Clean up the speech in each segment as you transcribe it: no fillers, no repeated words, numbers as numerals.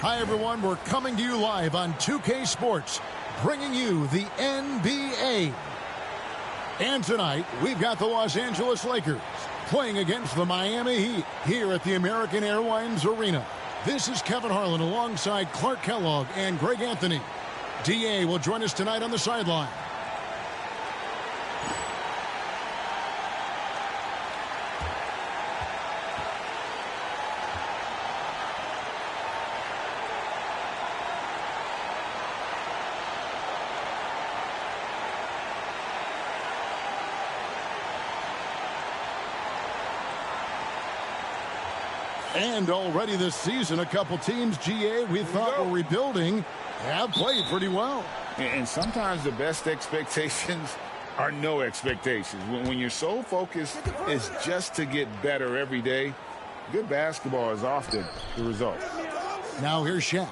Hi, everyone. We're coming to you live on 2K Sports, bringing you the NBA. And tonight, we've got the Los Angeles Lakers playing against the Miami Heat here at the American Airlines Arena. This is Kevin Harlan alongside Clark Kellogg and Greg Anthony. DA will join us tonight on the sideline. And already this season, a couple teams, GA, we thought were rebuilding, have played pretty well. And sometimes the best expectations are no expectations. When your sole focus is just to get better every day, good basketball is often the result. Now here's Shaq,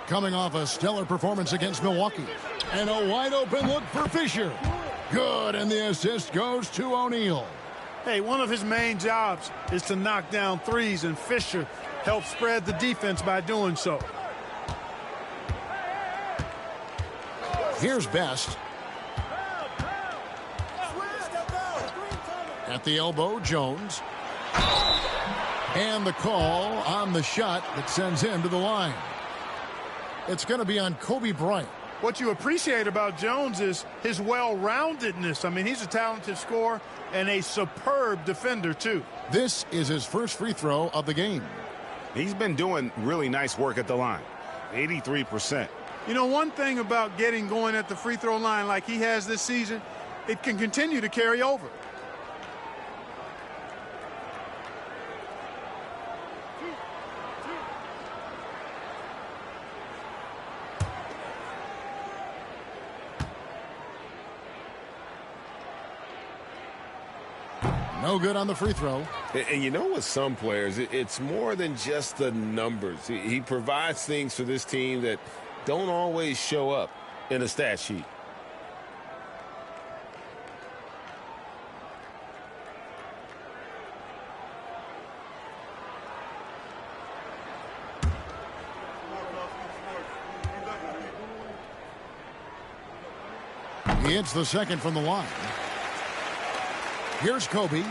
coming off a stellar performance against Milwaukee. And a wide-open look for Fisher. Good, and the assist goes to O'Neal. Hey, one of his main jobs is to knock down threes, and Fisher helps spread the defense by doing so. Here's Best. At the elbow, Jones. And the call on the shot that sends him to the line. It's going to be on Kobe Bryant. What you appreciate about Jones is his well-roundedness. I mean, he's a talented scorer and a superb defender, too. This is his first free throw of the game. He's been doing really nice work at the line. 83%. You know, one thing about getting going at the free throw line like he has this season, it can continue to carry over. No good on the free throw. And you know, with some players, it's more than just the numbers. He provides things for this team that don't always show up in a stat sheet. He hits the second from the line. Here's Kobe.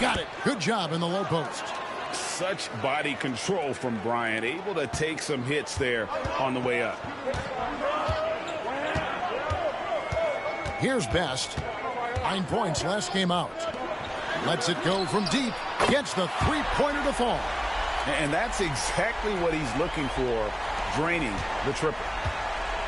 Got it. Good job in the low post. Such body control from Bryant, able to take some hits there on the way up. Here's Best. 9 points last game out. Lets it go from deep. Gets the three-pointer to fall. And that's exactly what he's looking for, draining the triple.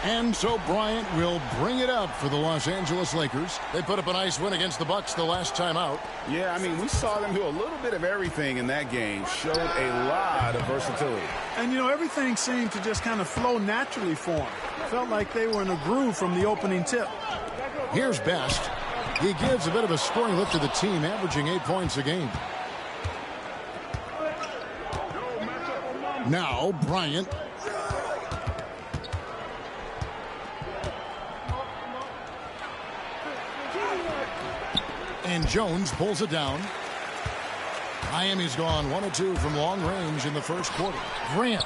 And so Bryant will bring it up for the Los Angeles Lakers. They put up a nice win against the Bucks the last time out. Yeah, I mean, we saw them do a little bit of everything in that game. Showed a lot of versatility. And, you know, everything seemed to just kind of flow naturally for them. Felt like they were in a groove from the opening tip. Here's Best. He gives a bit of a scoring lift to the team, averaging 8 points a game. Now, Bryant. And Jones pulls it down. Miami's gone 1 of 2 from long range in the first quarter. Grant.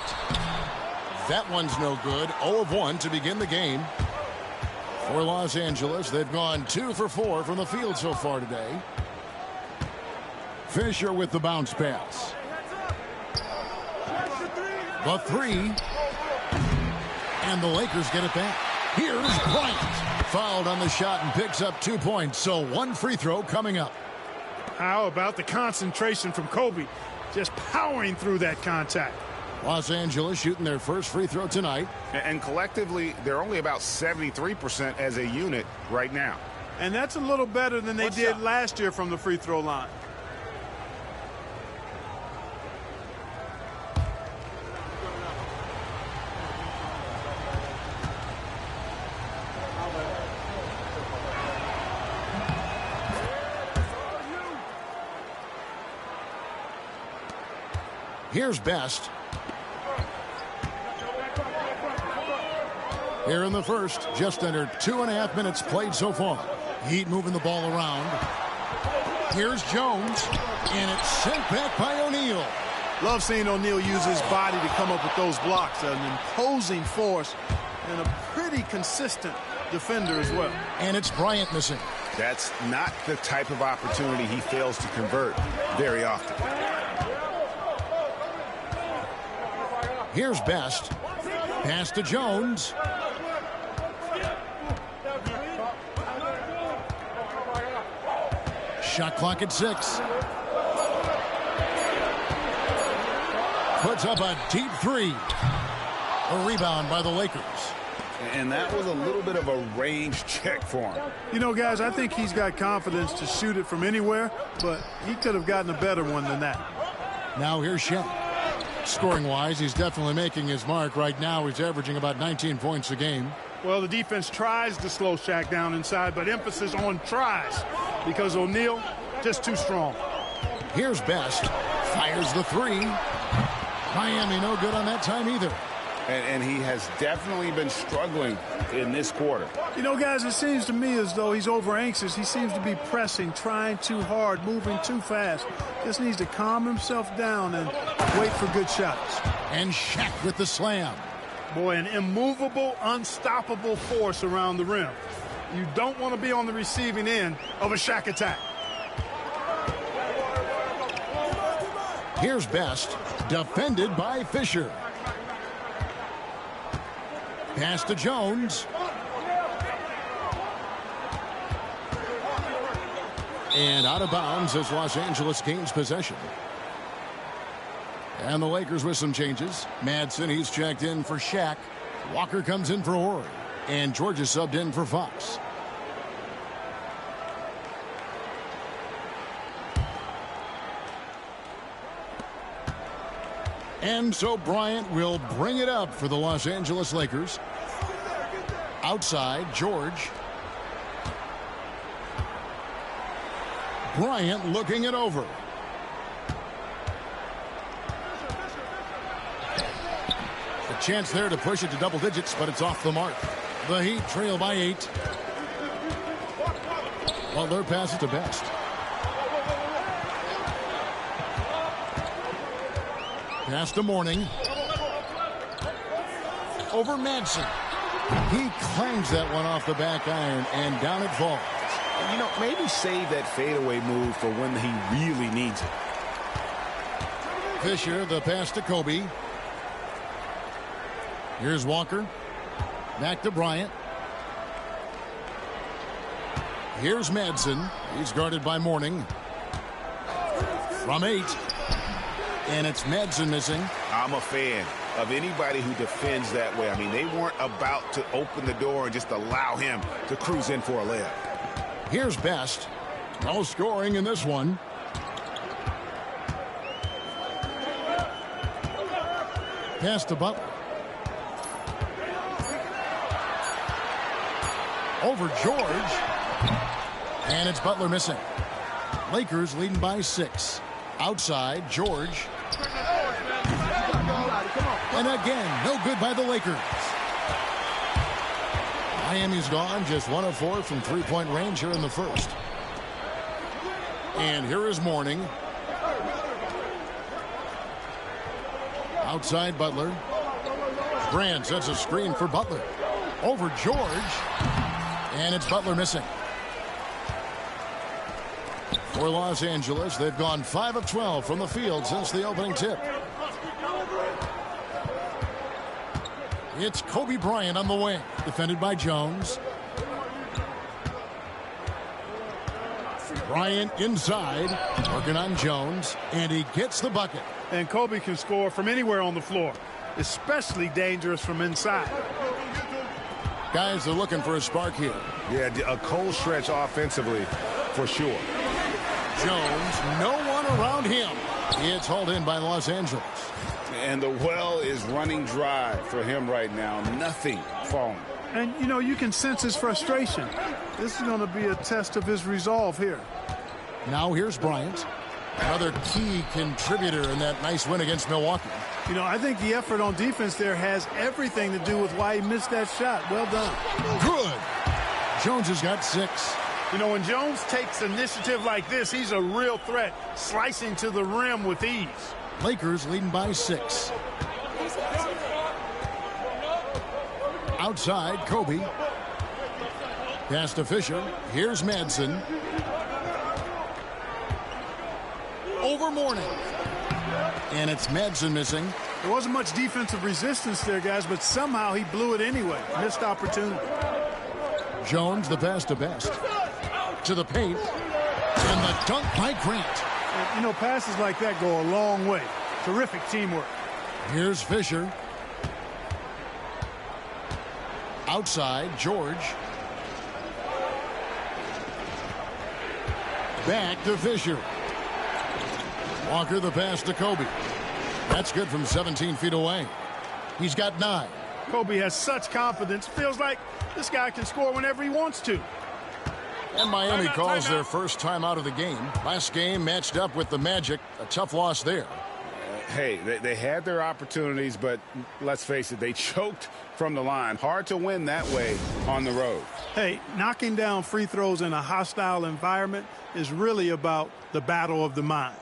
That one's no good. 0 of 1 to begin the game. For Los Angeles, they've gone 2 for 4 from the field so far today. Fisher with the bounce pass. The three. And the Lakers get it back. Here's Bryant. Fouled on the shot and picks up 2 points. So 1 free throw coming up. How about the concentration from Kobe? Just powering through that contact. Los Angeles shooting their first free throw tonight. And collectively, they're only about 73% as a unit right now. And that's a little better than they did last year from the free throw line. Here's Best. Here in the first, just under 2.5 minutes played so far. Heat moving the ball around. Here's Jones, and it's sent back by O'Neal. Love seeing O'Neal use his body to come up with those blocks. An imposing force and a pretty consistent defender as well. And it's Bryant missing. That's not the type of opportunity he fails to convert very often. Here's Best. Pass to Jones. Shot clock at 6. Puts up a deep 3. A rebound by the Lakers. And that was a little bit of a range check for him. You know, guys, I think he's got confidence to shoot it from anywhere, but he could have gotten a better one than that. Now here's Shaq. Scoring-wise, he's definitely making his mark. Right now, he's averaging about 19 points a game. Well, the defense tries to slow Shaq down inside, but emphasis on tries because O'Neal just too strong. Here's Best. Fires the 3. Miami no good on that time either. And he has definitely been struggling in this quarter. You know, guys, it seems to me as though he's over anxious. He seems to be pressing, trying too hard, moving too fast. Just needs to calm himself down and wait for good shots. And Shaq with the slam. Boy, an immovable, unstoppable force around the rim. You don't want to be on the receiving end of a Shaq attack. Here's Best. Defended by Fisher. Pass to Jones. And out of bounds as Los Angeles gains possession. And the Lakers with some changes. Madsen, he's checked in for Shaq. Walker comes in for Horry. And George is subbed in for Fox. And so Bryant will bring it up for the Los Angeles Lakers. Outside, George. Bryant looking it over. A chance there to push it to double digits, but it's off the mark. The Heat trail by 8. Well, their pass is to Best. Pass to Morning. Over Madsen. He clangs that one off the back iron, and down it falls. You know, maybe save that fadeaway move for when he really needs it. Fisher, the pass to Kobe. Here's Walker. Back to Bryant. Here's Madsen. He's guarded by Morning. From 8. And it's Madsen missing. I'm a fan of anybody who defends that way. I mean, they weren't about to open the door and just allow him to cruise in for a layup. Here's Best. No scoring in this one. Pass to Butler. Over George. And it's Butler missing. Lakers leading by 6. Outside, George. And again, no good by the Lakers. Miami's gone just 1 of 4 from three-point range here in the first. And here is Morning. Outside Butler. Grant sets a screen for Butler. Over George. And it's Butler missing. For Los Angeles, they've gone 5 of 12 from the field since the opening tip. It's Kobe Bryant on the wing, defended by Jones. Bryant inside, working on Jones, and he gets the bucket. And Kobe can score from anywhere on the floor, especially dangerous from inside. Guys, they're looking for a spark here. Yeah, a cold stretch offensively, for sure. Jones, no one around him. It's hauled in by Los Angeles. And the well is running dry for him right now. Nothing falling. And, you know, you can sense his frustration. This is going to be a test of his resolve here. Now here's Bryant. Another key contributor in that nice win against Milwaukee. You know, I think the effort on defense there has everything to do with why he missed that shot. Well done. Good. Jones has got 6. You know, when Jones takes initiative like this, he's a real threat, slicing to the rim with ease. Lakers leading by 6. Outside, Kobe. Pass to Fisher. Here's Madsen. Over Mourning. And it's Madsen missing. There wasn't much defensive resistance there, guys, but somehow he blew it anyway. Missed opportunity. Jones, the pass to Best. To the paint. And the dunk by Grant. And, you know, passes like that go a long way. Terrific teamwork. Here's Fisher. Outside, George. Back to Fisher. Walker the pass to Kobe. That's good from 17 feet away. He's got 9. Kobe has such confidence. Feels like this guy can score whenever he wants to. And Miami calls their first time out of the game. Last game matched up with the Magic. A tough loss there. Hey, they had their opportunities, but let's face it, they choked from the line. Hard to win that way on the road. Hey, knocking down free throws in a hostile environment is really about the battle of the mind.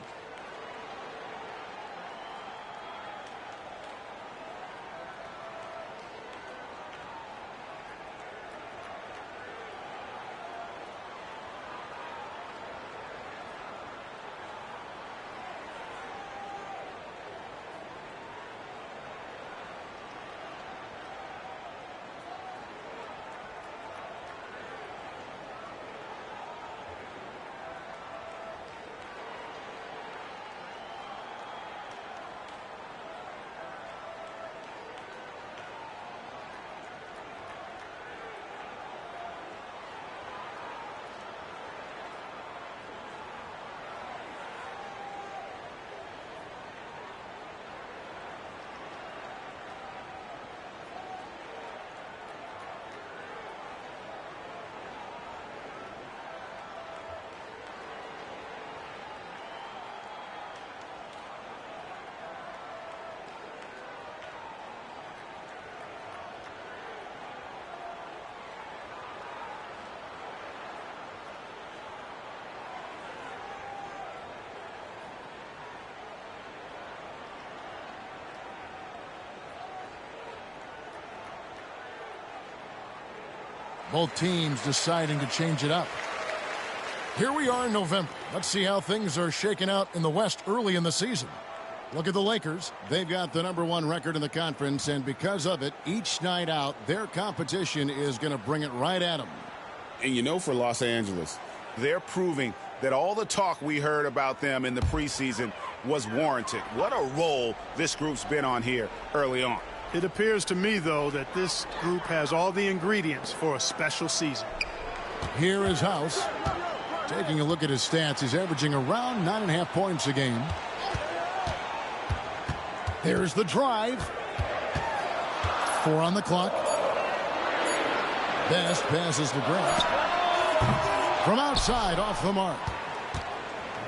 Both teams deciding to change it up. Here we are in November. Let's see how things are shaking out in the West early in the season. Look at the Lakers. They've got the #1 record in the conference, and because of it, each night out, their competition is going to bring it right at them. And you know, for Los Angeles, they're proving that all the talk we heard about them in the preseason was warranted. What a role this group's been on here early on. It appears to me, though, that this group has all the ingredients for a special season. Here is House. Taking a look at his stats, he's averaging around 9.5 points a game. There's the drive. 4 on the clock. Best passes to Grant. From outside, off the mark.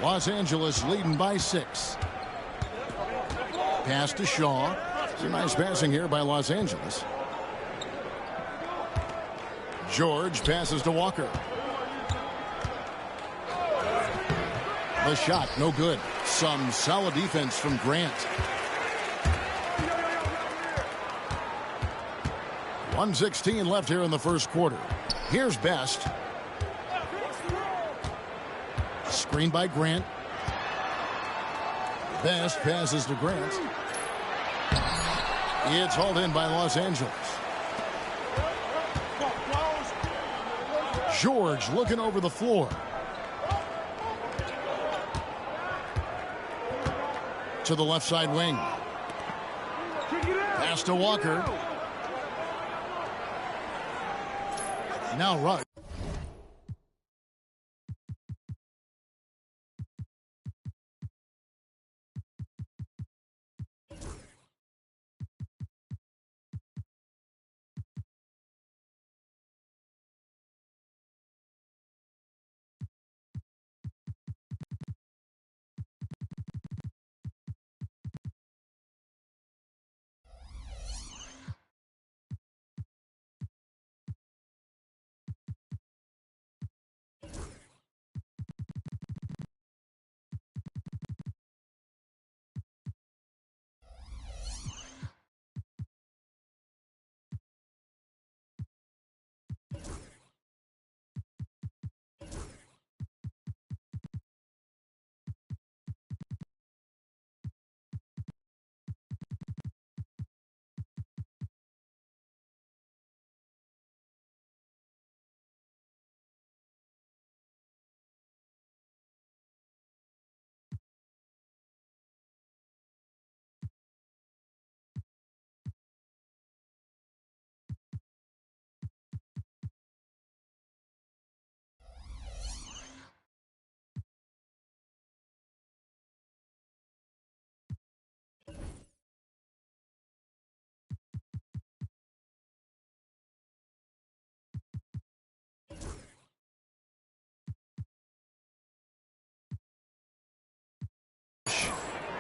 Los Angeles leading by 6. Pass to Shaw. Some nice passing here by Los Angeles. George passes to Walker. The shot, no good. Some solid defense from Grant. 1:16 left here in the first quarter. Here's Best. Screen by Grant. Best passes to Grant. It's hauled in by Los Angeles. George looking over the floor. To the left side wing. Pass to Walker. Now Rush.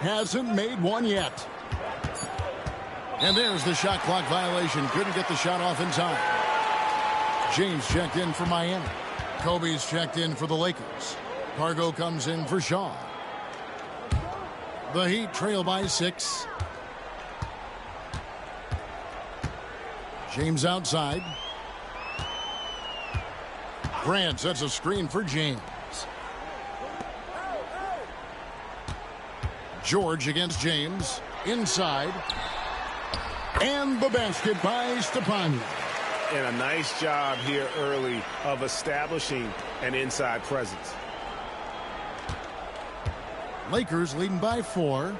Hasn't made one yet. And there's the shot clock violation. Couldn't get the shot off in time. James checked in for Miami. Kobe's checked in for the Lakers. Pargo comes in for Shaw. The Heat trail by 6. James outside. Grant sets a screen for James. George against James. Inside. And the basket by Stepanian. And a nice job here early of establishing an inside presence. Lakers leading by 4.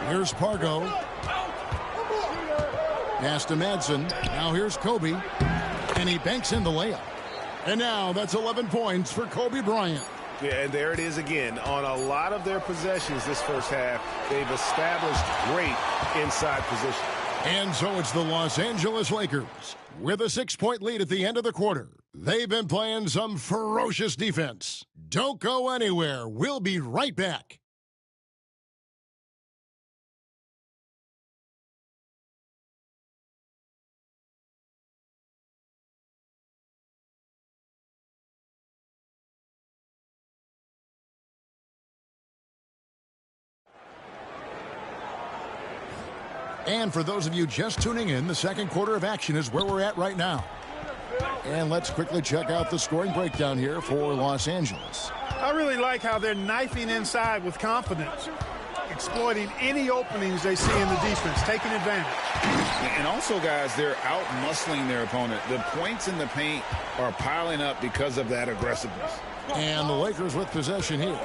Here's Pargo. Pass to Madsen. Now here's Kobe. And he banks in the layup. And now that's 11 points for Kobe Bryant. Yeah, and there it is again. On a lot of their possessions this first half, they've established great inside position. And so it's the Los Angeles Lakers with a 6-point lead at the end of the quarter. They've been playing some ferocious defense. Don't go anywhere. We'll be right back. And for those of you just tuning in, the second quarter of action is where we're at right now. And let's quickly check out the scoring breakdown here for Los Angeles. I really like how they're knifing inside with confidence, exploiting any openings they see in the defense, taking advantage. And also, guys, they're out-muscling their opponent. The points in the paint are piling up because of that aggressiveness. And the Lakers with possession here.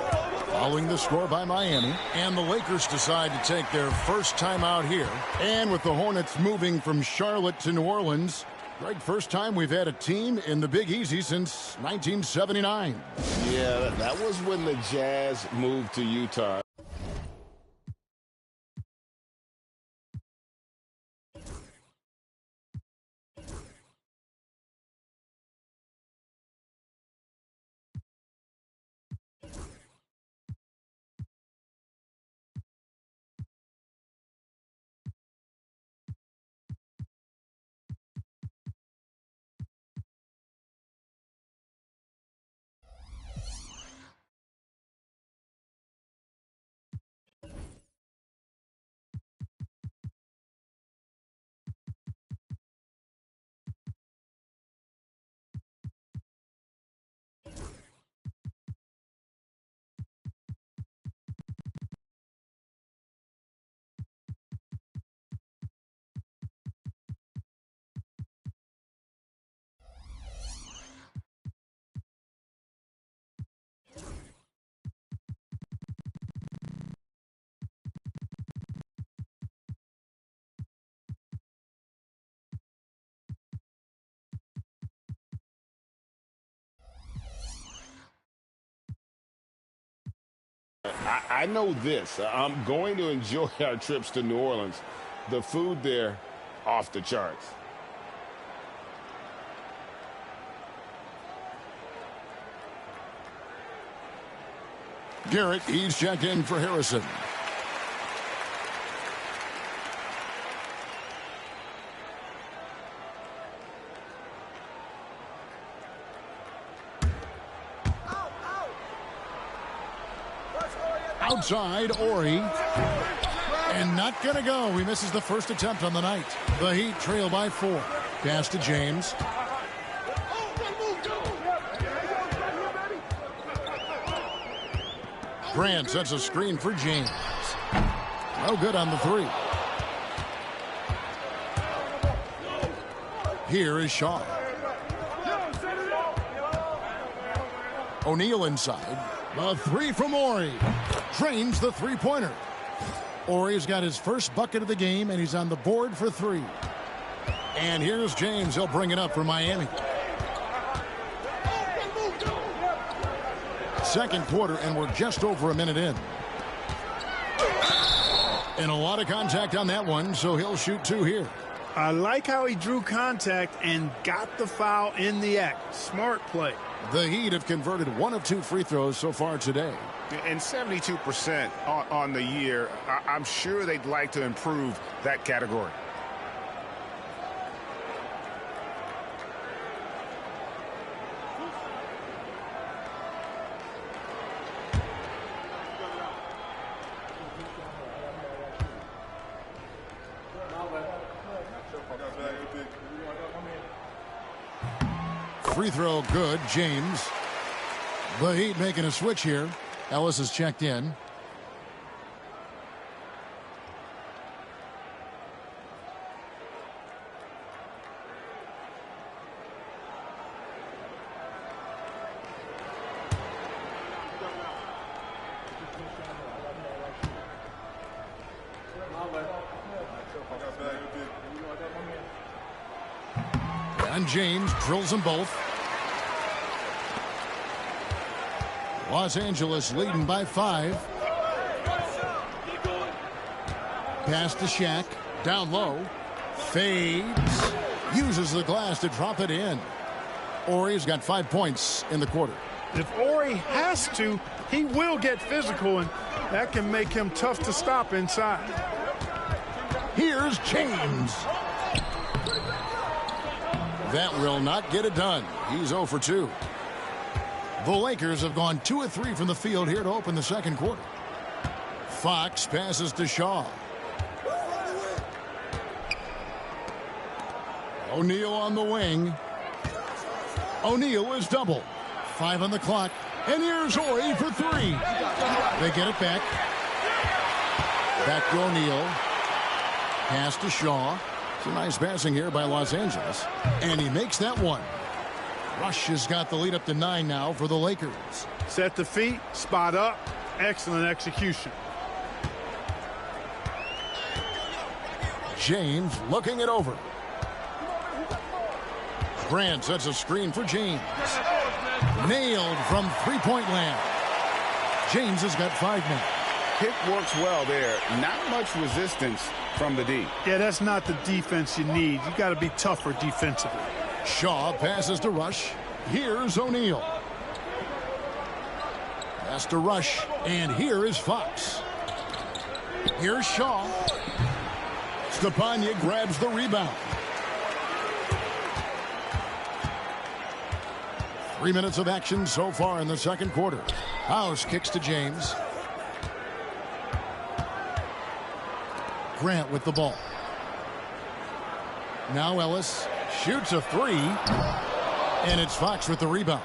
Following the score by Miami. And the Lakers decide to take their first time out here. And with the Hornets moving from Charlotte to New Orleans, Greg, first time we've had a team in the Big Easy since 1979. Yeah, that was when the Jazz moved to Utah. I know this. I'm going to enjoy our trips to New Orleans. The food there, off the charts. Garrett, he's checked in for Harrison. Outside, Ori. And not going to go. He misses the first attempt on the night. The Heat trail by 4. Pass to James. Grant sets a screen for James. No good on the 3. Here is Shaw. O'Neal inside. The 3 from Ori. Drains the three-pointer. Ori's got his first bucket of the game, and he's on the board for 3. And here's James. He'll bring it up for Miami. Second quarter, and we're just over a minute in. And a lot of contact on that one, so he'll shoot 2 here. I like how he drew contact and got the foul in the act. Smart play. The Heat have converted 1 of 2 free throws so far today. And 72% on the year. I'm sure they'd like to improve that category. Free throw good, James. The Heat making a switch here. Ellis has checked in. And James drills them both. Los Angeles leading by 5. Pass to Shaq. Down low. Fades. Uses the glass to drop it in. Ori's got 5 points in the quarter. If Ori has to, he will get physical, and that can make him tough to stop inside. Here's James. That will not get it done. He's 0 for 2. The Lakers have gone 2 of 3 from the field here to open the second quarter. Fox passes to Shaw. O'Neal on the wing. O'Neal is double. 5 on the clock. And here's Ori for 3. They get it back. Back to O'Neal. Pass to Shaw. It's a nice passing here by Los Angeles. And he makes that one. Rush has got the lead up to 9 now for the Lakers. Set the feet, spot up, excellent execution. James looking it over. Grant sets a screen for James. Nailed from three-point land. James has got 5 now. Pick works well there. Not much resistance from the D. Yeah, that's not the defense you need. You got to be tougher defensively. Shaw passes to Rush. Here's O'Neal. Pass to Rush. And here is Fox. Here's Shaw. Stepanya grabs the rebound. 3 minutes of action so far in the second quarter. House kicks to James. Grant with the ball. Now Ellis shoots a 3. And it's Fox with the rebound.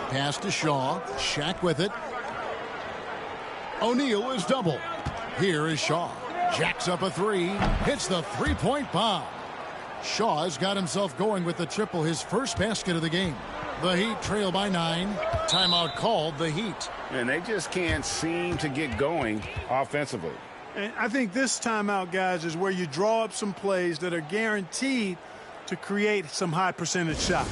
Pass to Shaw. Shaq with it. O'Neal is double. Here is Shaw. Jacks up a 3. Hits the three-point bomb. Shaw has got himself going with the triple, his first basket of the game. The Heat trail by 9. Timeout called the Heat. And they just can't seem to get going offensively. And I think this timeout, guys, is where you draw up some plays that are guaranteed to create some high percentage shots.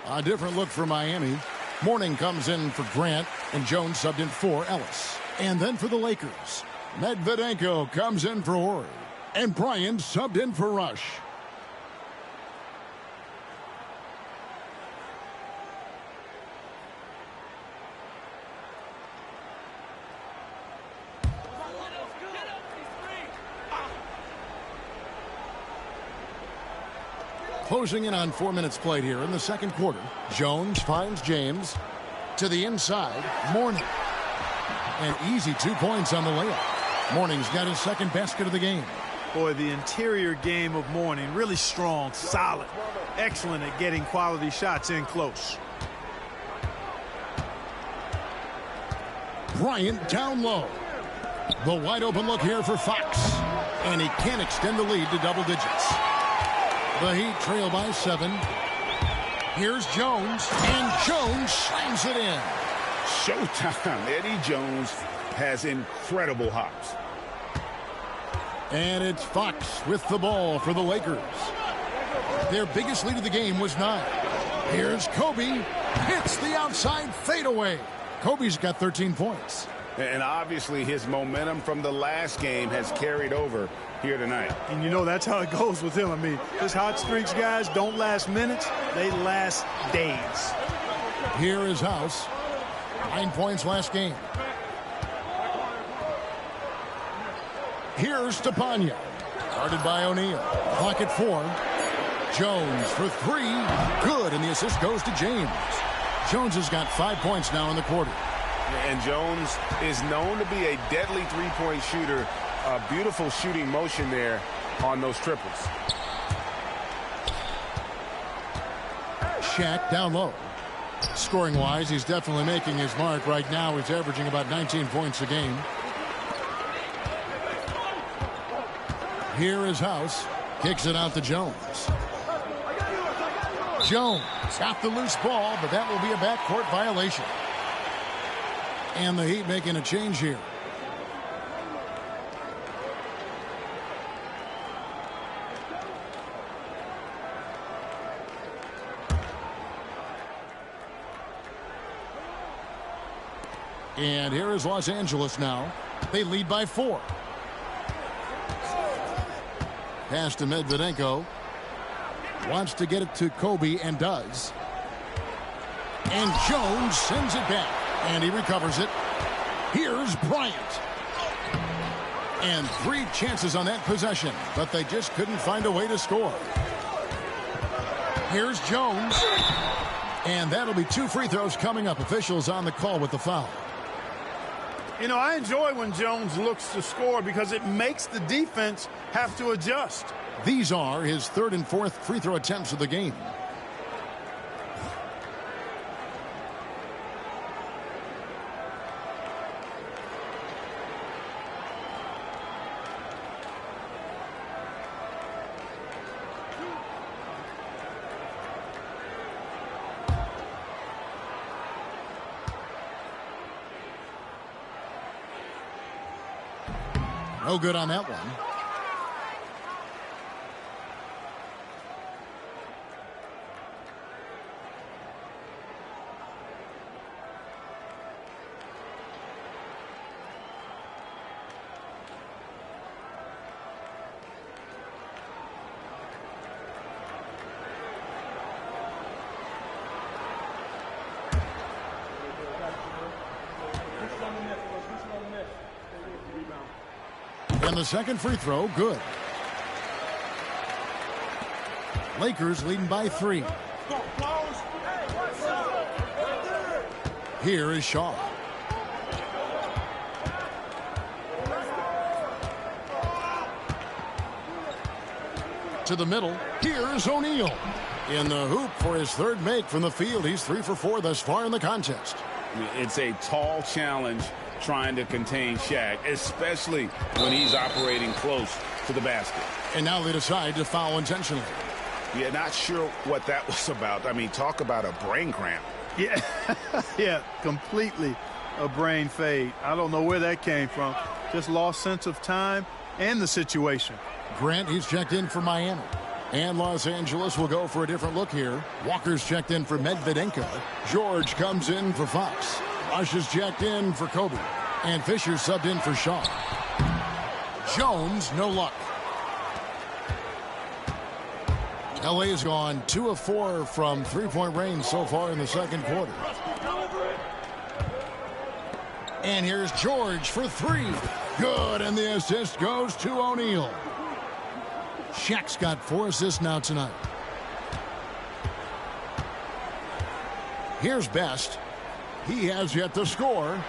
A different look for Miami. Mourning comes in for Grant, and Jones subbed in for Ellis. And then for the Lakers, Medvedenko comes in for Horry, and Bryant subbed in for Rush. Closing in on 4 minutes played here in the second quarter. Jones finds James to the inside. Mourning. An easy 2 points on the layup. Mourning's got his second basket of the game. Boy, the interior game of Mourning, really strong, solid, excellent at getting quality shots in close. Bryant down low. The wide open look here for Fox. And he can't extend the lead to double digits. The Heat trail by 7. Here's Jones, and Jones slams it in. Showtime. Eddie Jones has incredible hops. And it's Fox with the ball for the Lakers. Their biggest lead of the game was 9. Here's Kobe. Hits the outside fadeaway. Kobe's got 13 points. And obviously his momentum from the last game has carried over here tonight. And you know that's how it goes with him. I mean, his hot streaks, guys, don't last minutes. They last days. Here is House. 9 points last game. Here's Stepanya. Guarded by O'Neal. Clock at 4. Jones for 3. Good, and the assist goes to James. Jones has got 5 points now in the quarter. And Jones is known to be a deadly three-point shooter. A beautiful shooting motion there on those triples. Shaq down low. Scoring-wise, he's definitely making his mark. Right now, he's averaging about 19 points a game. Here is House. Kicks it out to Jones. Jones got the loose ball, but that will be a backcourt violation. And the Heat making a change here. And here is Los Angeles now. They lead by 4. Pass to Medvedenko. Wants to get it to Kobe and does. And Jones sends it back. And he recovers it. Here's Bryant. And 3 chances on that possession, but they just couldn't find a way to score. Here's Jones. And that'll be 2 free throws coming up. Officials on the call with the foul. You know, I enjoy when Jones looks to score because it makes the defense have to adjust. These are his 3rd and 4th free throw attempts of the game. No good on that one. And the second free throw, good. Lakers leading by 3. Here is Shaw. To the middle. Here's O'Neal. In the hoop for his 3rd make from the field. He's 3 for 4 thus far in the contest. It's a tall challenge trying to contain Shaq, especially when he's operating close to the basket. And now they decide to foul intentionally. Yeah, not sure what that was about. I mean, talk about a brain cramp. Yeah, yeah, completely a brain fade. I don't know where that came from. Just lost sense of time and the situation. Grant, he's checked in for Miami. And Los Angeles will go for a different look here. Walker's checked in for Medvedenko. George comes in for Fox. Rush is checked in for Kobe. And Fisher subbed in for Shaw. Jones, no luck. LA has gone 2 of 4 from three-point range so far in the second quarter. And here's George for 3. Good, and the assist goes to O'Neal. Shaq's got 4 assists now tonight. Here's Best. He has yet to score.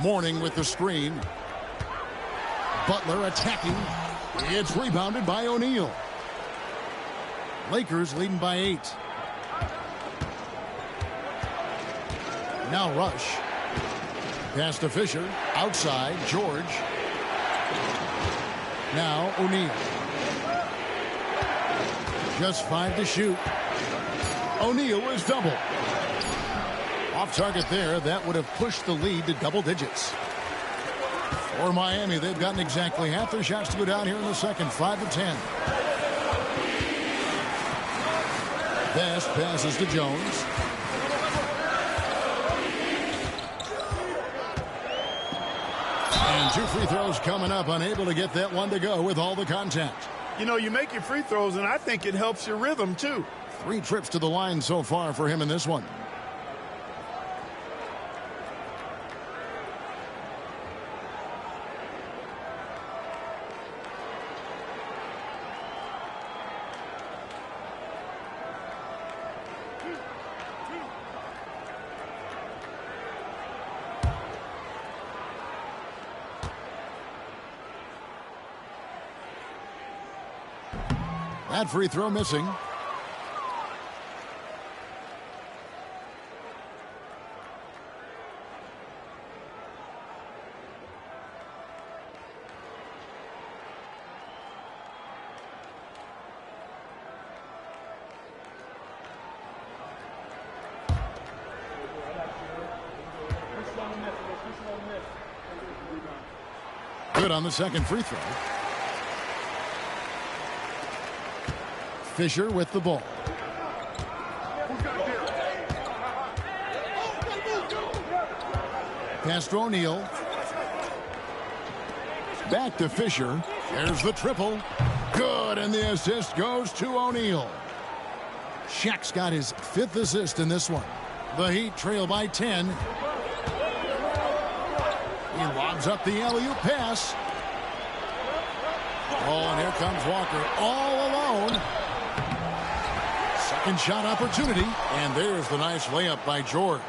Mourning with the screen. Butler attacking. It's rebounded by O'Neal. Lakers leading by 8. Now Rush. Pass to Fisher. Outside, George. Now O'Neal. Just 5 to shoot. O'Neal is doubled. Off target there. That would have pushed the lead to double digits. For Miami, they've gotten exactly half their shots to go down here in the second. 5 to 10. Best passes to Jones. And 2 free throws coming up. Unable to get that one to go with all the contact. You know, you make your free throws, and I think it helps your rhythm, too. 3 trips to the line so far for him in this one. That free throw missing. Good on the second free throw. Fisher with the ball. Pass to O'Neal. Back to Fisher. There's the triple. Good, and the assist goes to O'Neal. Shaq's got his 5th assist in this one. The Heat trail by 10. He lobs up the alley-oop pass. Oh, and here comes Walker all alone. Second shot opportunity, and there's the nice layup by George.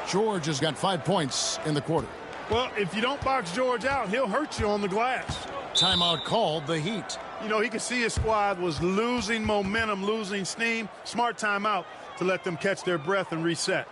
George has got 5 points in the quarter. Well, if you don't box George out, he'll hurt you on the glass. Timeout called, the Heat. You know, he could see his squad was losing momentum, losing steam. Smart timeout to let them catch their breath and reset.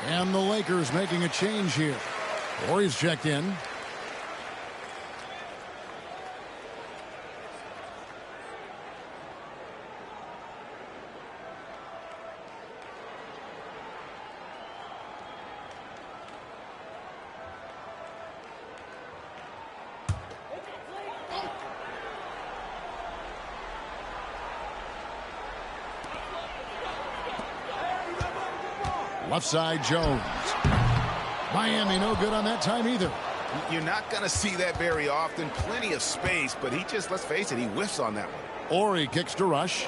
And the Lakers making a change here. Horry's checked in. Left side, Jones. Miami no good on that time either. You're not going to see that very often. Plenty of space, but he just, let's face it, he whiffs on that one. Horry kicks to Rush.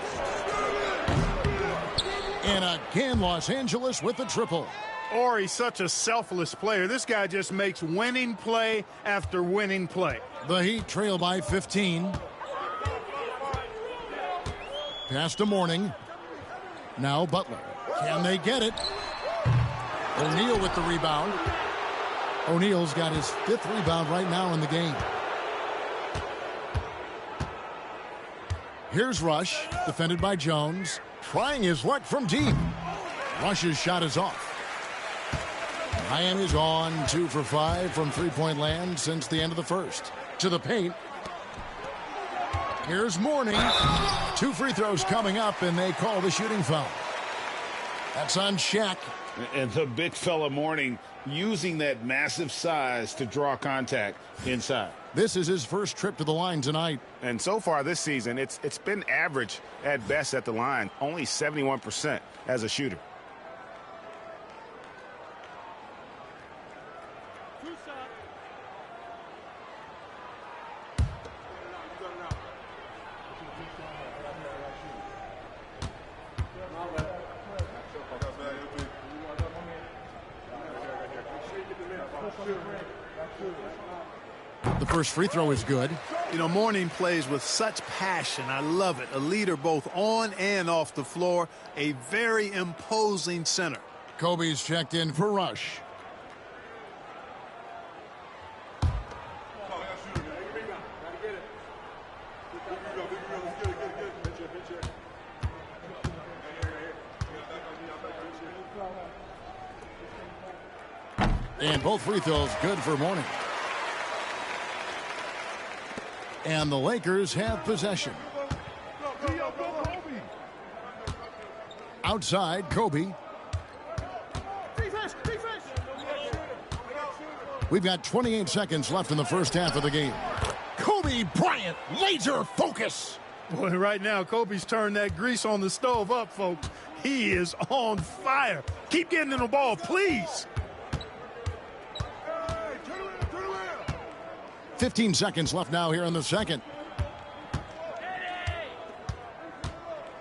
And again, Los Angeles with the triple. Horry's such a selfless player. This guy just makes winning play after winning play. The Heat trail by 15. Pass to Mourning. Now Butler. Can they get it? O'Neal with the rebound. O'Neal's got his 5th rebound right now in the game. Here's Rush, defended by Jones, trying his luck from deep. Rush's shot is off. Miami's on 2 for 5 from three-point land since the end of the first. To the paint. Here's Mourning. 2 free throws coming up, and they call the shooting foul. That's on Shaq. And the big fella Mourning using that massive size to draw contact inside. This is his first trip to the line tonight. And so far this season, it's been average at best at the line, only 71% as a shooter. The first free throw is good. You know, Mourning plays with such passion. I love it. A leader both on and off the floor. A very imposing center. Kobe's checked in for Rush. And both free throws good for Mourning. And the Lakers have possession. Outside, Kobe. We've got 28 seconds left in the first half of the game. Kobe Bryant, laser focus. Boy, right now, Kobe's turned that grease on the stove up, folks. He is on fire. Keep getting in the ball, please. 15 seconds left now here in the second.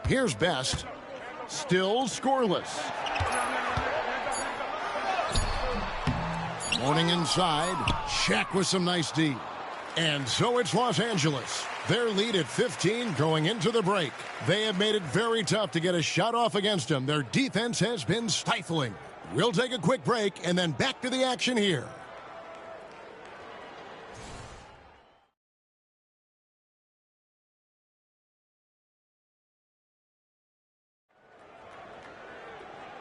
Here's Best. Still scoreless. Mourning inside. Shaq with some nice D. And so it's Los Angeles. Their lead at 15 going into the break. They have made it very tough to get a shot off against them. Their defense has been stifling. We'll take a quick break and then back to the action here.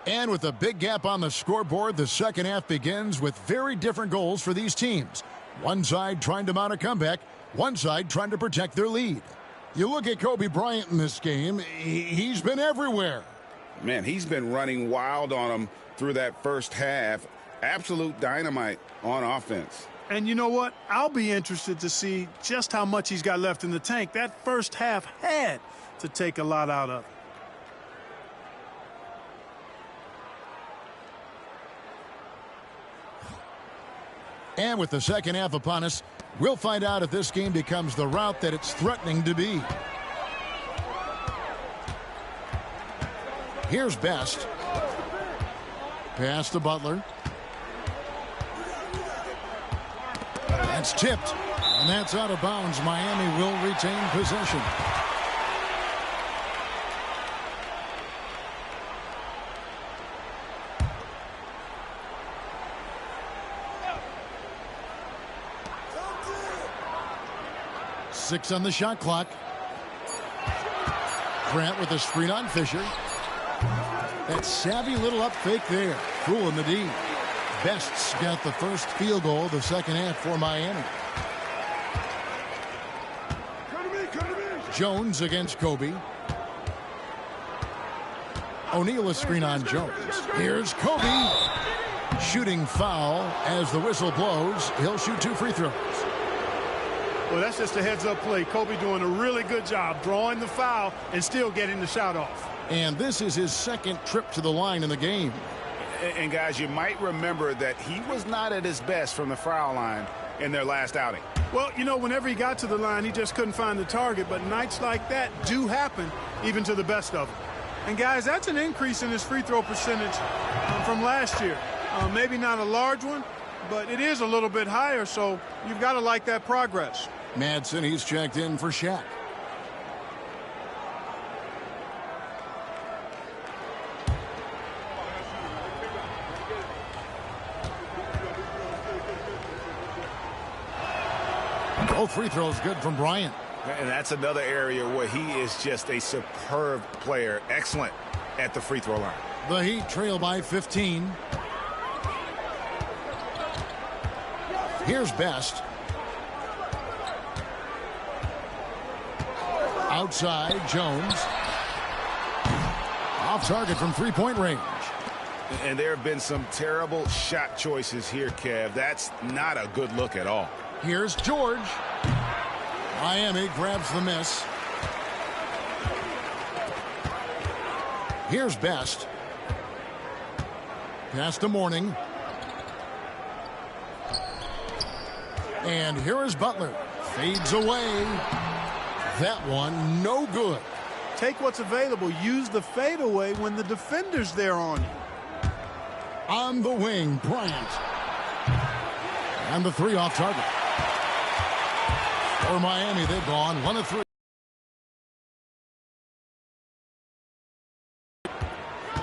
And with a big gap on the scoreboard, the second half begins with very different goals for these teams. One side trying to mount a comeback, one side trying to protect their lead. You look at Kobe Bryant in this game, he's been everywhere. Man, he's been running wild on them through that first half. Absolute dynamite on offense. And you know what? I'll be interested to see just how much he's got left in the tank. That first half had to take a lot out of it. And with the second half upon us, we'll find out if this game becomes the route that it's threatening to be. Here's Best. Pass to Butler. That's tipped. And that's out of bounds. Miami will retain possession. Six on the shot clock. Grant with a screen on Fisher. That savvy little up fake there. Fooling the D. Best's got the first field goal of the second half for Miami. Jones against Kobe. O'Neal a screen on Jones. Here's Kobe. Shooting foul as the whistle blows. He'll shoot 2 free throws. Well, that's just a heads-up play. Kobe doing a really good job drawing the foul and still getting the shot off. And this is his second trip to the line in the game. And guys, you might remember that he was not at his best from the foul line in their last outing. Well, you know, whenever he got to the line, he just couldn't find the target. But nights like that do happen, even to the best of them. And, guys, that's an increase in his free throw percentage from last year. Maybe not a large one, but it is a little bit higher, so you've got to like that progress. Madsen, he's checked in for Shaq. Both free throws good from Bryant. And that's another area where he is just a superb player. Excellent at the free throw line. The Heat trail by 15. Here's Best. Outside, Jones. Off target from three-point range. And there have been some terrible shot choices here, Kev. That's not a good look at all. Here's George. Miami grabs the miss. Here's Best. Pass to Morning. And here is Butler. Fades away. That one, no good. Take what's available. Use the fadeaway when the defender's there on you. On the wing, Bryant. And the three off target. For Miami, they've gone 1 of 3.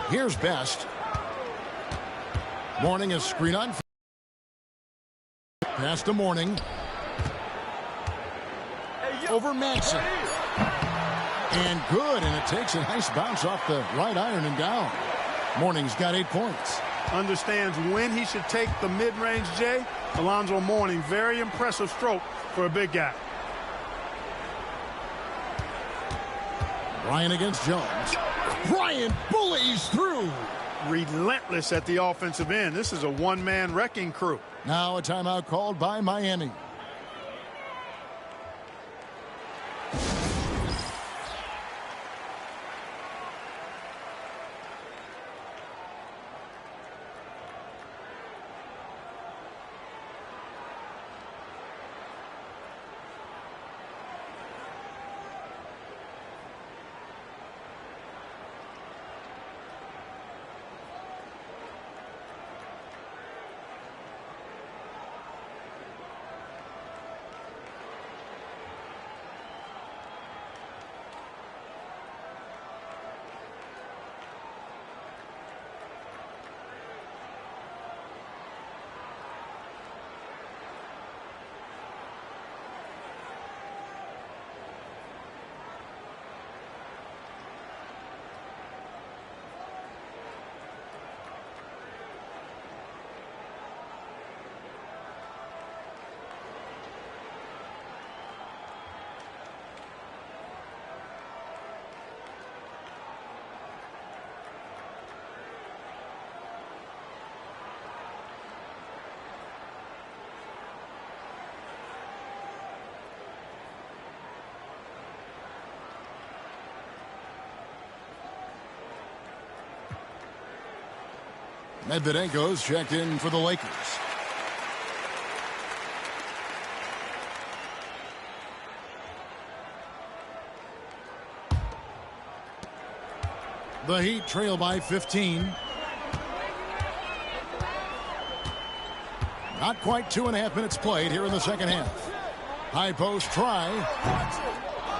Here's Best. Morning is screen on. Pass to Morning. Over Manson. And good, and it takes a nice bounce off the right iron and down. Morning's got 8 points. Understands when he should take the mid-range, Jay. Alonzo Mourning, very impressive stroke for a big guy. Bryant against Jones. Bryant bullies through. Relentless at the offensive end. This is a one-man wrecking crew. Now a timeout called by Miami. Medvedenko's checked in for the Lakers. The Heat trail by 15. Not quite 2.5 minutes played here in the second half. High post try.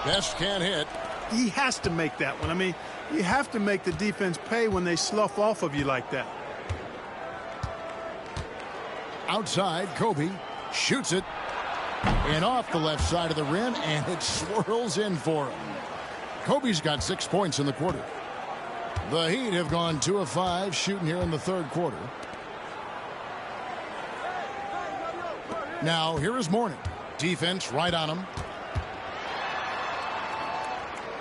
Best can't hit. He has to make that one. I mean, you have to make the defense pay when they slough off of you like that. Outside, Kobe shoots it. And off the left side of the rim, and it swirls in for him. Kobe's got 6 points in the quarter. The Heat have gone 2 of 5 shooting here in the third quarter. Now, here is Morning. Defense right on him.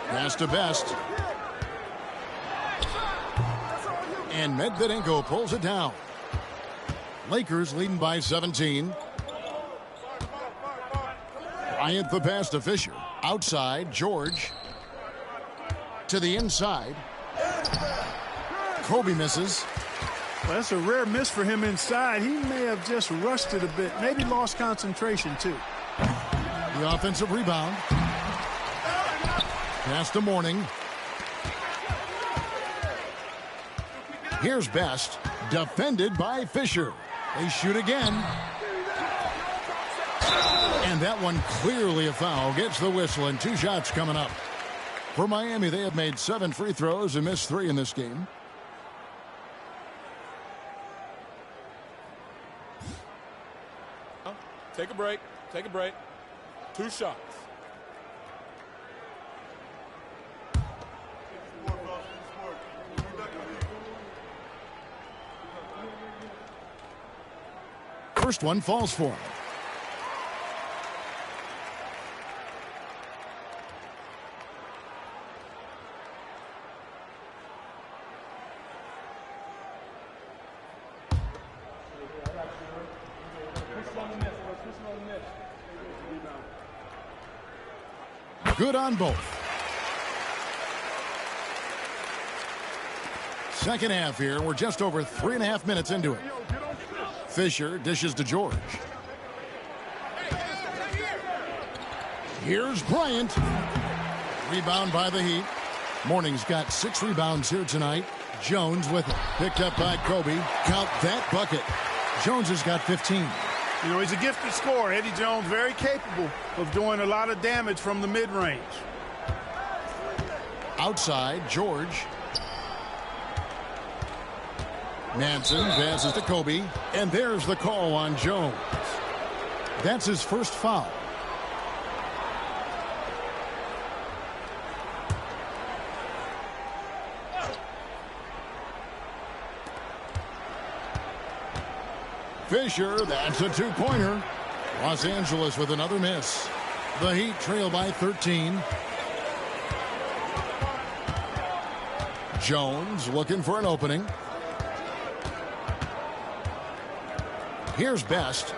Pass to Best. And Medvedenko pulls it down. Lakers leading by 17. Bryant the pass to Fisher. Outside, George. To the inside. Kobe misses. Well, that's a rare miss for him inside. He may have just rushed it a bit. Maybe lost concentration, too. The offensive rebound. Pass to Morning. Here's Best. Defended by Fisher. They shoot again. And that one clearly a foul. Gets the whistle, and 2 shots coming up. For Miami, they have made 7 free throws and missed 3 in this game. Take a break. Take a break. 2 shots. first one falls for him. Good on both. Second half here. We're just over 3.5 minutes into it. Fisher dishes to George. Here's Bryant. Rebound by the Heat. Morning's got 6 rebounds here tonight. Jones with it. Picked up by Kobe. Count that bucket. Jones has got 15. You know, he's a gifted scorer. Eddie Jones, very capable of doing a lot of damage from the mid-range. Outside, George. Manson passes to Kobe, and there's the call on Jones. That's his first foul. Fisher, that's a two-pointer. Los Angeles with another miss. The Heat trail by 13. Jones looking for an opening. Here's Best.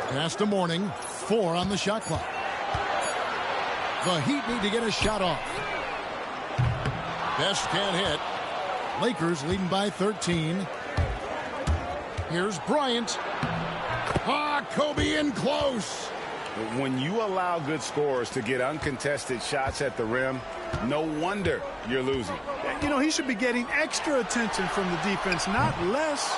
Pass to Morning. 4 on the shot clock. The Heat need to get a shot off. Best can't hit. Lakers leading by 13. Here's Bryant. Kobe in close. When you allow good scorers to get uncontested shots at the rim, no wonder you're losing. You know, he should be getting extra attention from the defense, not less.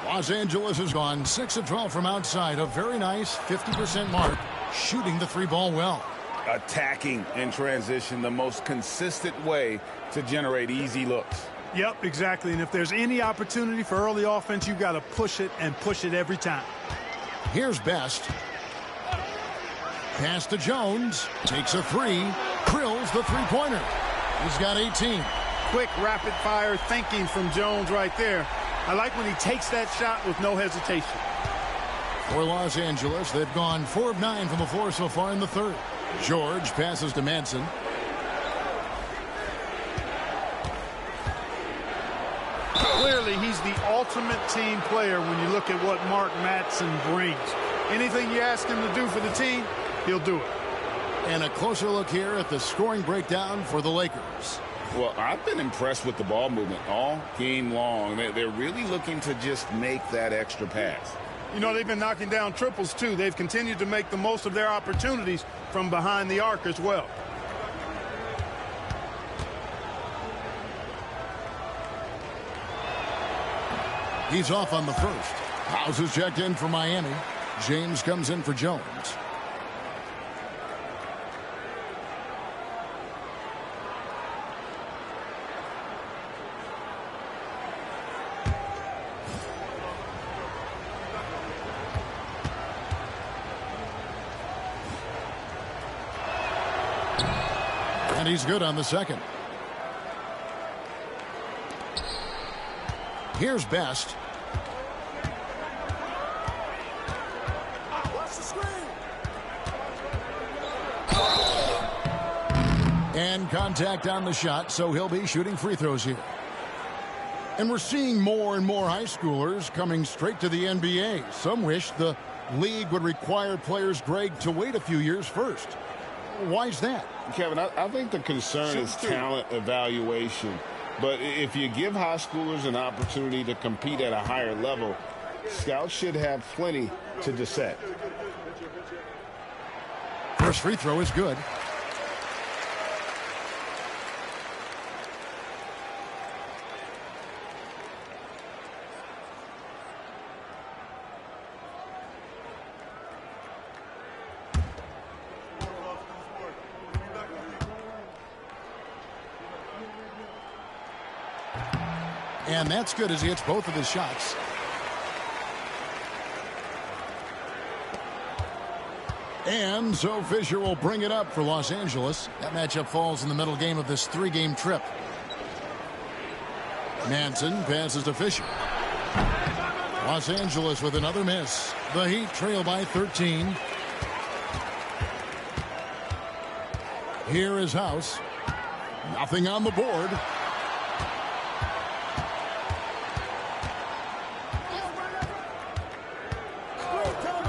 Los Angeles has gone 6 of 12 from outside. A very nice 50% mark. Shooting the 3-ball well. Attacking in transition, the most consistent way to generate easy looks. Yep, exactly. And if there's any opportunity for early offense, you've got to push it and push it every time. Here's Best. Pass to Jones. Takes a 3. Drills the three-pointer. He's got 18. Quick, rapid-fire thinking from Jones right there. I like when he takes that shot with no hesitation. For Los Angeles, they've gone 4 of 9 from the floor so far in the third. George passes to Manson. Clearly, he's the ultimate team player when you look at what Mark Madsen brings. Anything you ask him to do for the team, he'll do it. And a closer look here at the scoring breakdown for the Lakers. Well, I've been impressed with the ball movement all game long. They're really looking to just make that extra pass. You know, they've been knocking down triples, too. They've continued to make the most of their opportunities from behind the arc as well. He's off on the first. House is checked in for Miami. James comes in for Jones. And he's good on the second. Here's Best. And contact on the shot, so he'll be shooting free throws here. And we're seeing more and more high schoolers coming straight to the NBA. Some wish the league would require players, Greg, to wait a few years first. Why is that? Kevin, I think the concern is talent evaluation. But if you give high schoolers an opportunity to compete at a higher level, scouts should have plenty to dissect. First free throw is good. And that's good as he hits both of his shots. And so Fisher will bring it up for Los Angeles. That matchup falls in the middle game of this 3-game trip. Manson passes to Fisher. Los Angeles with another miss. The Heat trail by 13. Here is House. Nothing on the board.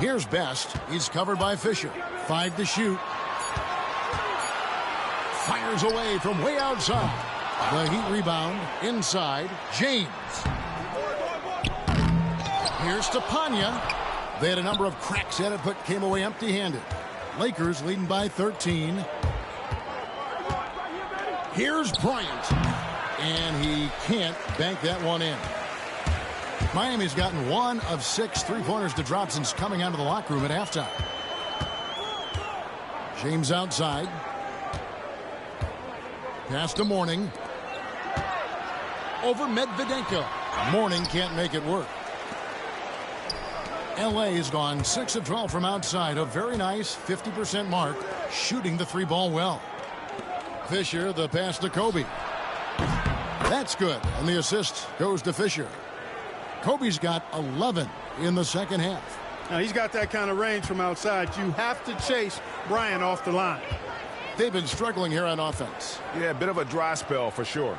Here's Best. He's covered by Fisher. 5 to shoot. Fires away from way outside. The Heat rebound inside. James. Here's Stepanya. They had a number of cracks at it, but came away empty-handed. Lakers leading by 13. Here's Bryant. And he can't bank that one in. Miami's gotten 1 of 6 three-pointers to drop since coming out of the locker room at halftime. James outside. Pass to Mourning. Over Medvedenko. Mourning can't make it work. LA's gone 6 of 12 from outside. A very nice 50% mark. Shooting the 3-ball well. Fisher, the pass to Kobe. That's good. And the assist goes to Fisher. Kobe's got 11 in the second half. Now, he's got that kind of range from outside. You have to chase Bryant off the line. They've been struggling here on offense. Yeah, a bit of a dry spell for sure.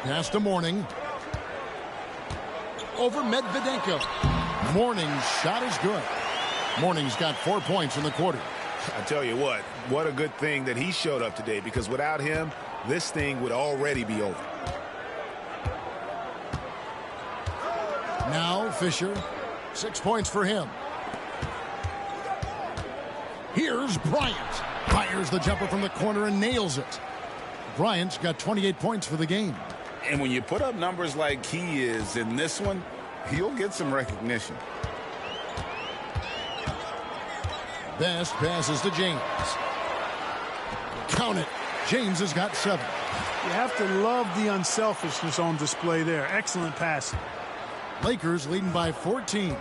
Pass to Mourning. Over Medvedenko. Mourning's shot is good. Mourning's got 4 points in the quarter. I tell you what a good thing that he showed up today, because without him, this thing would already be over. Now Fisher, 6 points for him. Here's Bryant. Fires the jumper from the corner and nails it. Bryant's got 28 points for the game. And when you put up numbers like he is in this one, he'll get some recognition. Best passes to James. Count it. James has got 7. You have to love the unselfishness on display there. Excellent passing. Lakers leading by 14.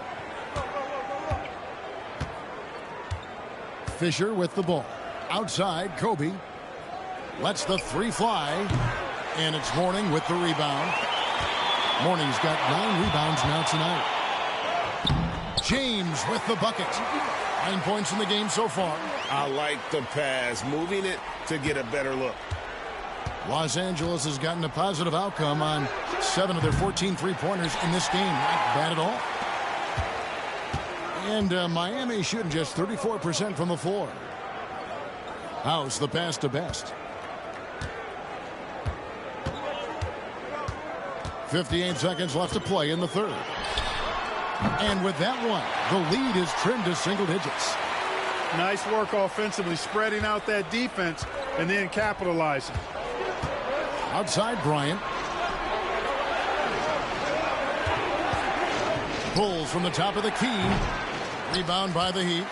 Fisher with the ball. Outside, Kobe. Lets the 3 fly. And it's Mourning with the rebound. Mourning's got 9 rebounds now tonight. James with the bucket. 9 points in the game so far. I like the pass, moving it to get a better look. Los Angeles has gotten a positive outcome on 7 of their 14 three-pointers in this game. Not bad at all. And Miami shooting just 34% from the floor. House the pass to Best. 58 seconds left to play in the third. And with that one, the lead is trimmed to single digits. Nice work offensively, spreading out that defense and then capitalizing. Outside Bryant. Pulls from the top of the key. Rebound by the Heat.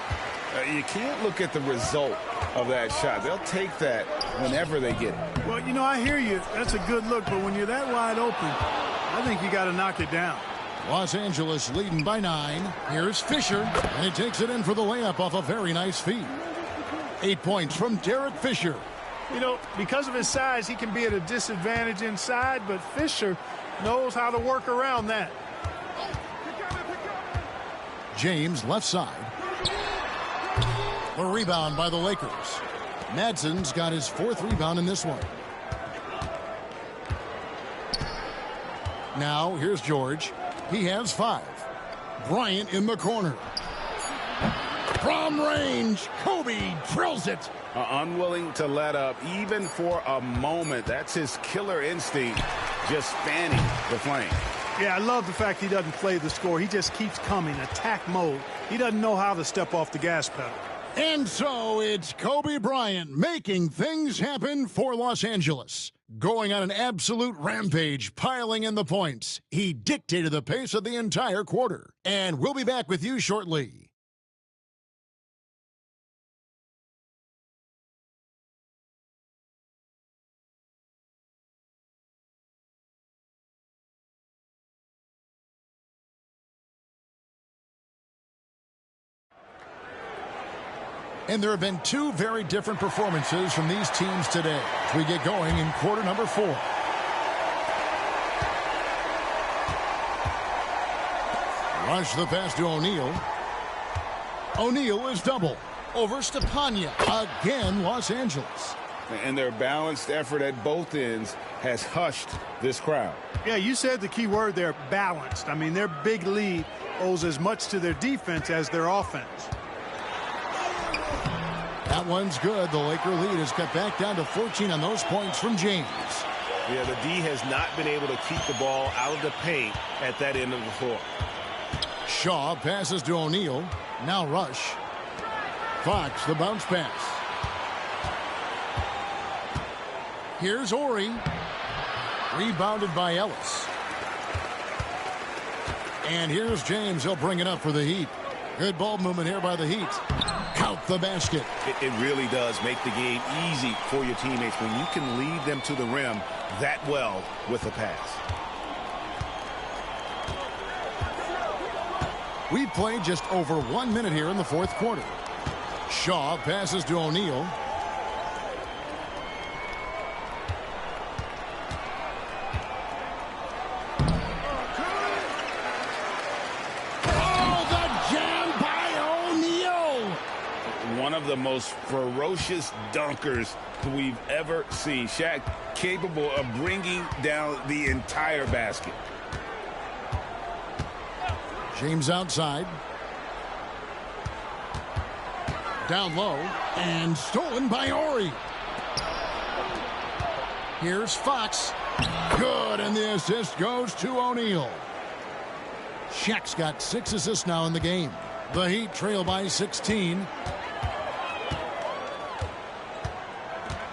You can't look at the result of that shot. They'll take that whenever they get it. Well, you know, I hear you. That's a good look, but when you're that wide open, I think you got to knock it down. Los Angeles leading by 9. Here's Fisher, and he takes it in for the layup off a very nice feed. 8 points from Derek Fisher. You know, because of his size, he can be at a disadvantage inside, but Fisher knows how to work around that. James left side. A rebound by the Lakers. Madsen's got his 4th rebound in this one. Now here's George. He has 5. Bryant in the corner. From range, Kobe drills it. Unwilling to let up even for a moment. That's his killer instinct, just fanning the flame. Yeah, I love the fact he doesn't play the score. He just keeps coming, attack mode. He doesn't know how to step off the gas pedal. And so it's Kobe Bryant making things happen for Los Angeles. Going on an absolute rampage, piling in the points. He dictated the pace of the entire quarter. And we'll be back with you shortly. And there have been 2 very different performances from these teams today as we get going in quarter number 4. Rush the pass to O'Neal. O'Neal is double. Over Stepania. Again, Los Angeles. And their balanced effort at both ends has hushed this crowd. Yeah, you said the key word there, balanced. I mean, their big lead owes as much to their defense as their offense. That one's good. The Laker lead is cut back down to 14 on those points from James. Yeah, the D has not been able to keep the ball out of the paint at that end of the floor. Shaw passes to O'Neal. Now Rush. Fox, the bounce pass. Here's Ori. Rebounded by Ellis. And here's James. He'll bring it up for the Heat. Good ball movement here by the Heat. Count the basket. It really does make the game easy for your teammates when you can lead them to the rim that well with a pass. We played just over 1 minute here in the fourth quarter. Shaw passes to O'Neal. One of the most ferocious dunkers we've ever seen. Shaq capable of bringing down the entire basket. James outside. Down low. And stolen by Ori. Here's Fox. Good, and the assist goes to O'Neal. Shaq's got 6 assists now in the game. The Heat trail by 16.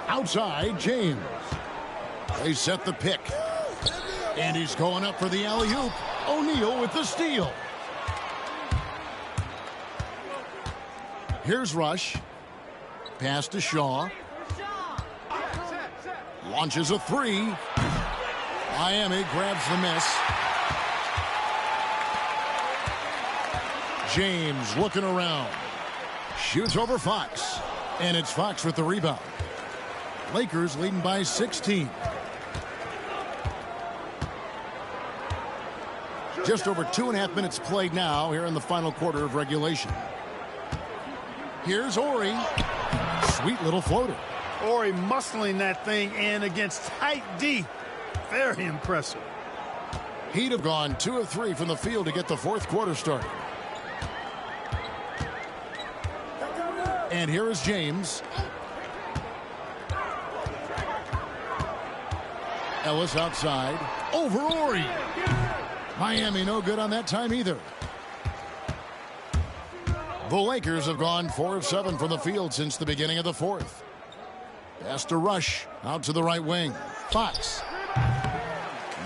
Outside, James. They set the pick. And he's going up for the alley-oop. O'Neal with the steal. Here's Rush. Pass to Shaw. Launches a three. Miami grabs the miss. James looking around. Shoots over Fox. And it's Fox with the rebound. Lakers leading by 16. Just over 2.5 minutes played now here in the final quarter of regulation. Here's Ori. Sweet little floater. Ori muscling that thing in against tight D. Very impressive. Heat have gone 2 of 3 from the field to get the fourth quarter started. And here is James. Ellis outside. Over Ori. Miami no good on that time either. The Lakers have gone 4 of 7 from the field since the beginning of the fourth. Pass to Rush. Out to the right wing. Fox.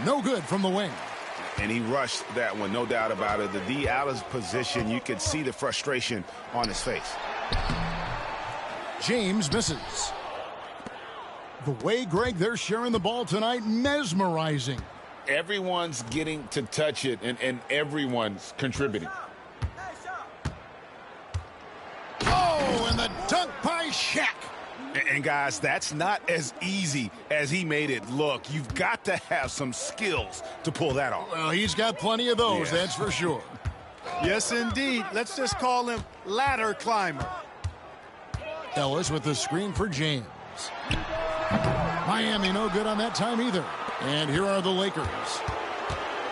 No good from the wing. And he rushed that one, no doubt about it. The D out of position. You could see the frustration on his face. James misses. The way, Greg, they're sharing the ball tonight, mesmerizing. Everyone's getting to touch it, and everyone's contributing. Oh, and the dunk by Shaq. And guys, that's not as easy as he made it look. You've got to have some skills to pull that off. Well, he's got plenty of those, that's for sure. Yes, indeed. Let's just call him ladder climber. Ellis with the screen for James. Miami no good on that time either. And here are the Lakers.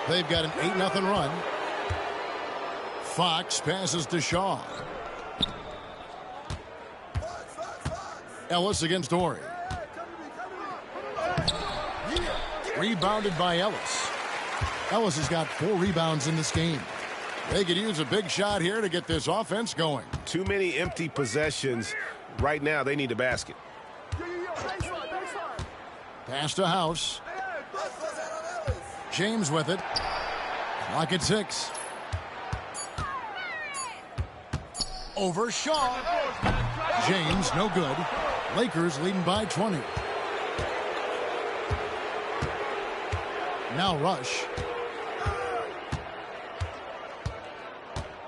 They've got an 8-0 run. Fox passes to Shaw. Ellis against Ori. Rebounded by Ellis. Ellis has got 4 rebounds in this game. They could use a big shot here to get this offense going. Too many empty possessions. Right now, they need a basket. Pass to House. James with it. Clock at 6. Over Shaw. James, no good. Lakers leading by 20. Now Rush.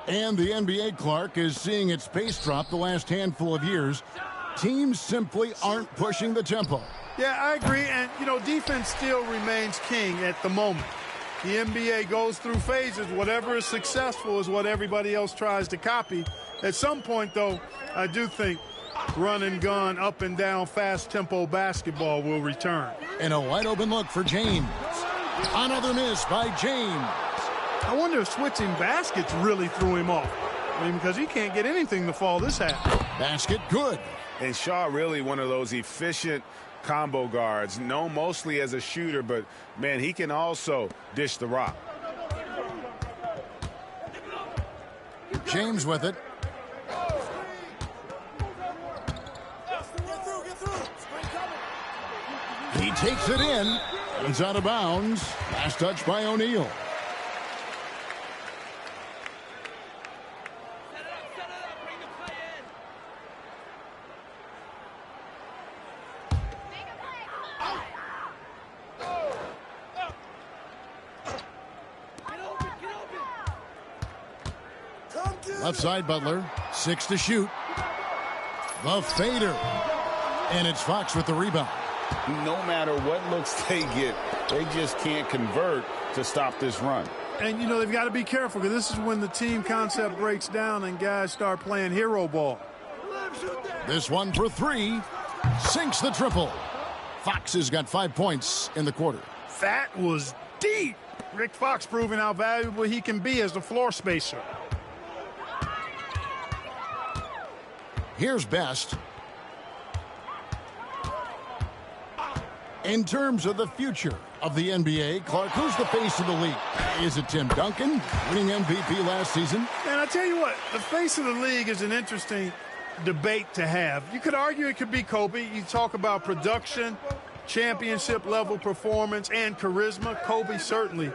And the NBA, Clark, is seeing its pace drop the last handful of years. Teams simply aren't pushing the tempo. Yeah, I agree. And, you know, defense still remains king at the moment. The NBA goes through phases. Whatever is successful is what everybody else tries to copy. At some point, though, I do think run and gun, up and down, fast tempo basketball will return. And a wide open look for James. Another miss by James. I wonder if switching baskets really threw him off. I mean, because he can't get anything to fall this half. Basket good. And Shaw really one of those efficient combo guards, known mostly as a shooter, but, man, he can also dish the rock. James with it. He takes it in. It's out of bounds. Last touch by O'Neal. Left side, Butler. 6 to shoot. The fader. And it's Fox with the rebound. No matter what looks they get, they just can't convert to stop this run. And, you know, they've got to be careful because this is when the team concept breaks down and guys start playing hero ball. This one for 3. Sinks the triple. Fox has got 5 points in the quarter. That was deep. Rick Fox proving how valuable he can be as the floor spacer. Here's Best. In terms of the future of the NBA, Clark, who's the face of the league? Is it Tim Duncan, winning MVP last season? And I tell you what, the face of the league is an interesting debate to have. You could argue it could be Kobe. You talk about production, championship level performance, and charisma. Kobe certainly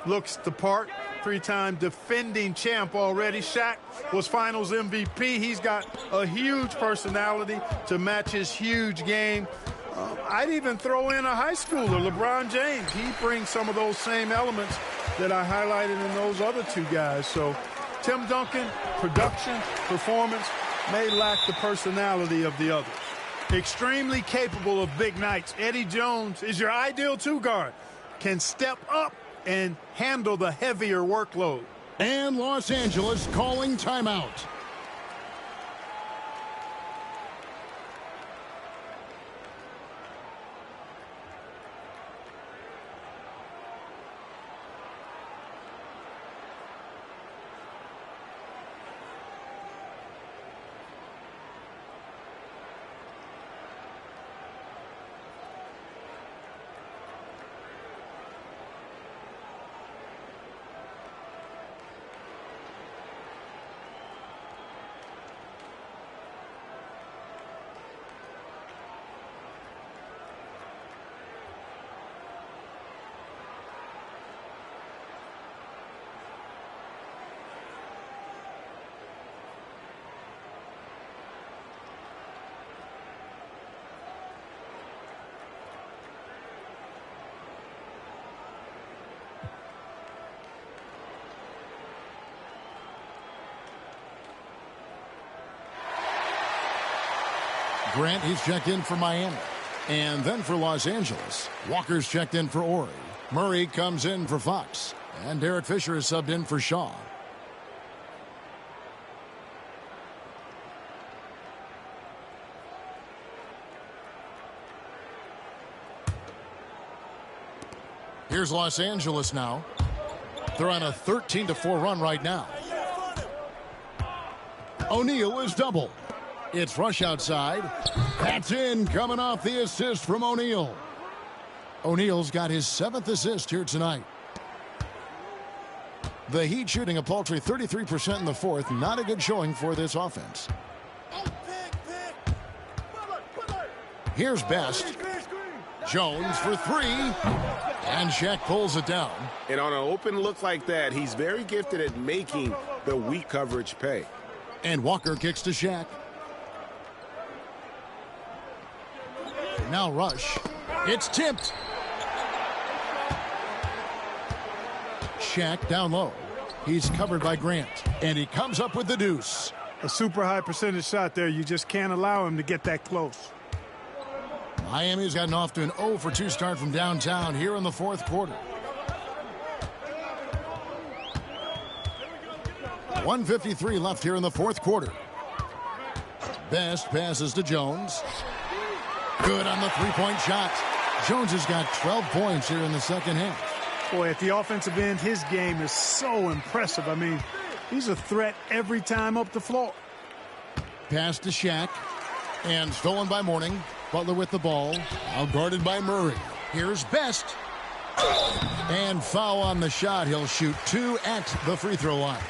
looks the part. 3-time defending champ already. Shaq was finals MVP. He's got a huge personality to match his huge game. I'd even throw in a high schooler, LeBron James. He brings some of those same elements that I highlighted in those other two guys. So Tim Duncan, production, performance, may lack the personality of the others. Extremely capable of big nights. Eddie Jones is your ideal two guard. Can step up and handle the heavier workload. And Los Angeles calling timeout. Grant, he's checked in for Miami. And then for Los Angeles, Walker's checked in for Ori. Murray comes in for Fox. And Derek Fisher is subbed in for Shaw. Here's Los Angeles now. They're on a 13-4 run right now. O'Neal is doubled. It's Rush outside. That's in, coming off the assist from O'Neal. O'Neal's got his 7th assist here tonight. The Heat shooting a paltry 33% in the fourth. Not a good showing for this offense. Here's Best. Jones for 3. And Shaq pulls it down. And on an open look like that, he's very gifted at making the weak coverage pay. And Walker kicks to Shaq. Now Rush. It's tipped. Shaq down low. He's covered by Grant. And he comes up with the deuce. A super high percentage shot there. You just can't allow him to get that close. Miami's gotten off to an 0 for 2 start from downtown here in the fourth quarter. 1:53 left here in the fourth quarter. Best passes to Jones. Good on the three-point shot. Jones has got 12 points here in the second half. Boy, at the offensive end, his game is so impressive. I mean, he's a threat every time up the floor. Pass to Shaq. And stolen by Mourning. Butler with the ball. Now guarded by Murray. Here's Best. And foul on the shot. He'll shoot 2 at the free throw line.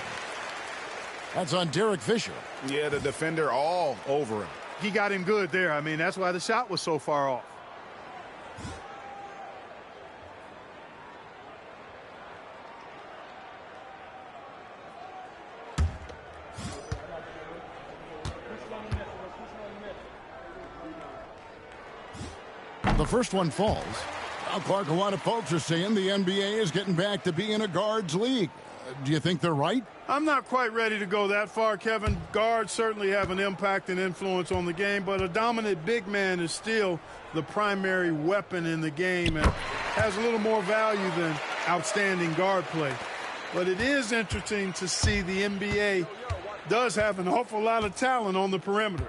That's on Derek Fisher. Yeah, the defender all over him. He got him good there. I mean, that's why the shot was so far off. The first one falls. Now, Clark, a lot of folks are saying the NBA is getting back to being a guards league. Do you think they're right? I'm not quite ready to go that far, Kevin. Guards certainly have an impact and influence on the game, but a dominant big man is still the primary weapon in the game and has a little more value than outstanding guard play. But it is interesting to see the NBA does have an awful lot of talent on the perimeter.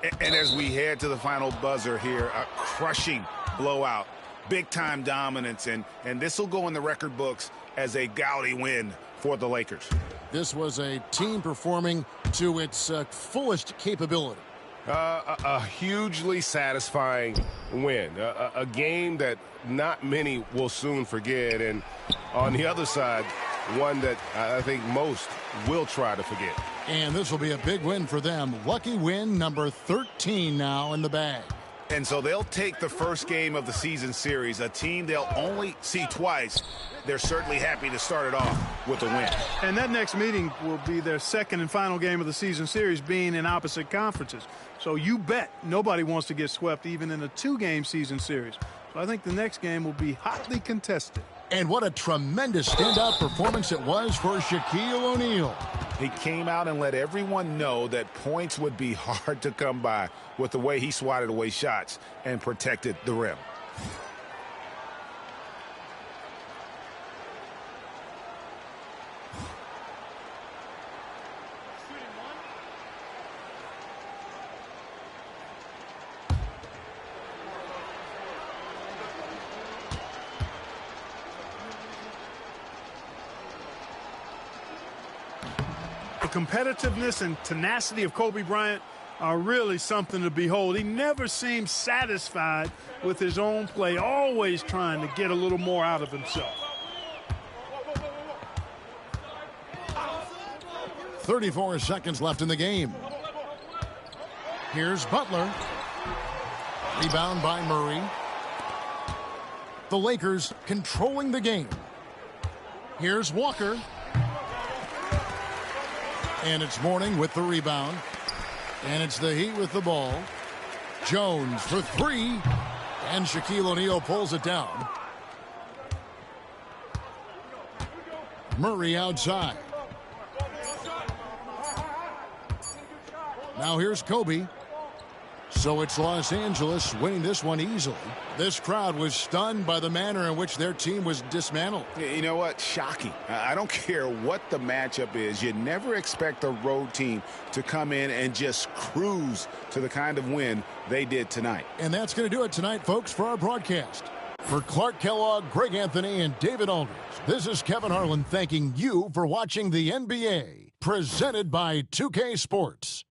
And as we head to the final buzzer here, a crushing blowout, big-time dominance, and this will go in the record books as a gaudy win for the Lakers. This was a team performing to its fullest capability. A hugely satisfying win, a game that not many will soon forget, and on the other side, one that I think most will try to forget. And this will be a big win for them. Lucky win number 13 now in the bag. And so they'll take the first game of the season series, a team they'll only see twice. They're certainly happy to start it off with a win. And that next meeting will be their second and final game of the season series, being in opposite conferences. So you bet nobody wants to get swept even in a 2-game season series. So I think the next game will be hotly contested. And what a tremendous standout performance it was for Shaquille O'Neal. He came out and let everyone know that points would be hard to come by with the way he swatted away shots and protected the rim. The competitiveness and tenacity of Kobe Bryant are really something to behold. He never seems satisfied with his own play, always trying to get a little more out of himself. 34 seconds left in the game. Here's Butler. Rebound by Murray. The Lakers controlling the game. Here's Walker. And it's Mourning with the rebound. And it's the Heat with the ball. Jones for 3. And Shaquille O'Neal pulls it down. Murray outside. Now here's Kobe. So it's Los Angeles winning this one easily. This crowd was stunned by the manner in which their team was dismantled. You know what? Shocking. I don't care what the matchup is. You never expect a road team to come in and just cruise to the kind of win they did tonight. And that's going to do it tonight, folks, for our broadcast. For Clark Kellogg, Greg Anthony, and David Aldridge, this is Kevin Harlan thanking you for watching the NBA, presented by 2K Sports.